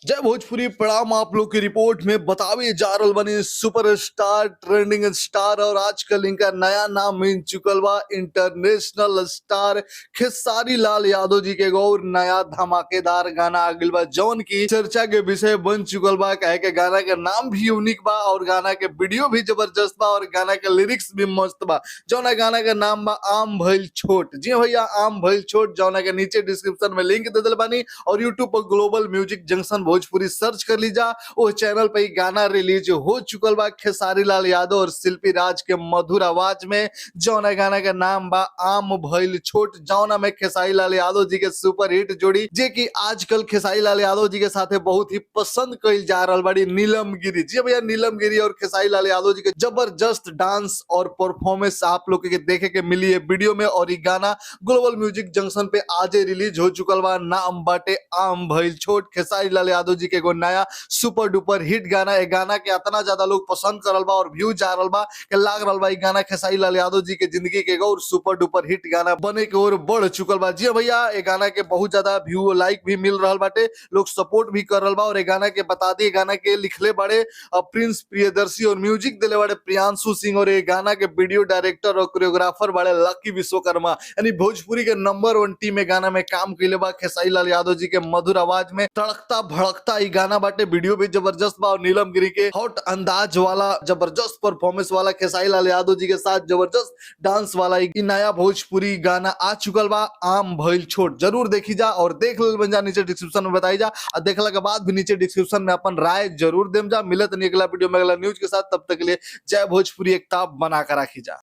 जय भोजपुरी प्रणाम। आप लोग की रिपोर्ट में बतावे जा रहल बनी सुपरस्टार ट्रेंडिंग स्टार और आजकल इनका नया नाम मिल चुकल बा इंटरनेशनल स्टार खेसारी लाल यादव जी के एगो और नया धमाकेदार गाना आ गइल बा जौन की चर्चा के विषय बन चुकल बा। कहे के गाना के नाम भी यूनिक बा और गाना के वीडियो भी जबरदस्त बा और गाना के लिरिक्स भी मस्त बा। जौना गाना के नाम बा आम भइल छोट। जी भैया, आम भइल छोट। जौना के नीचे डिस्क्रिप्शन में लिंक दे दिल बानी और यूट्यूब पर global music junction Bhojpuri search कर लीजा। उस चैनल पे गाना रिलीज हो चुकल बा खेसारी लाल यादव और शिल्पी राज के मधुर आवाज में। जौना गाना का नाम बा आम भइल छोट। जौना में खेसारी लाल यादव जी के सुपर हिट जोड़ी जे कि आजकल खेसारी लाल यादव जी के साथे बहुत ही पसंद कइल जा रहल बाड़ी नीलम गिरी। जी भैया, नीलम गिरी और खेसारी लाल यादव जी के जबरदस्त डांस और परफॉर्मेंस आप लोग के देखे के मिली है वीडियो में। और ये गाना ग्लोबल म्यूजिक जंक्शन पे आज रिलीज हो चुकल बा। नाम बाटे आम भइल छोट। खेसारी लाल यादव जी के एगो नया सुपर डुपर हिट गाना। ए गाना के इतना ज्यादा लोग पसंद करल बा और व्यू जा रहल बा कि लाग रहल बा ई गाना खेसारी लाल यादव जी के जिंदगी के एगो और सुपर डुपर हिट गाना बने के ओर बढ़ चुकल बा। जी भैया, ए गाना के बहुत ज्यादा व्यू लाइक भी मिल रहल बाटे, लोग सपोर्ट भी कर रहल बा। और ए गाना के बता दी, गाना के लिखले बड़े प्रिंस प्रियदर्शी और म्यूजिक दिले बड़े प्रियांशु सिंह। और ये गाना के वीडियो डायरेक्टर और कोरियोग्राफर बड़े लकी विश्वकर्मा। यानी भोजपुरी के नंबर 1 टीम में गाना में काम कइले बा खेसारी लाल यादव जी के मधुर आवाज में। तड़कता भड़कता ई गाना बाटे, वीडियो भी जबरदस्त बा। और नीलम गिरी के हॉट अंदाज वाला जबरदस्त परफॉर्मेंस वाला खेसारी लाल यादव जी के साथ जबरदस्त डांस वाला ई नया भोजपुरी गाना आ चुकल बा आम भइल छोट। जरूर देखी जा और देख लेल बन जा, नीचे डिस्क्रिप्शन में बताई जा। और देखला के बाद भी नीचे डिस्क्रिप्शन में अपन राय जरूर देम जा। मिलत नहीं अगला वीडियो में अगला न्यूज के साथ, तब तक के लिए जय भोजपुरी एक ताब बना कर राखी जा।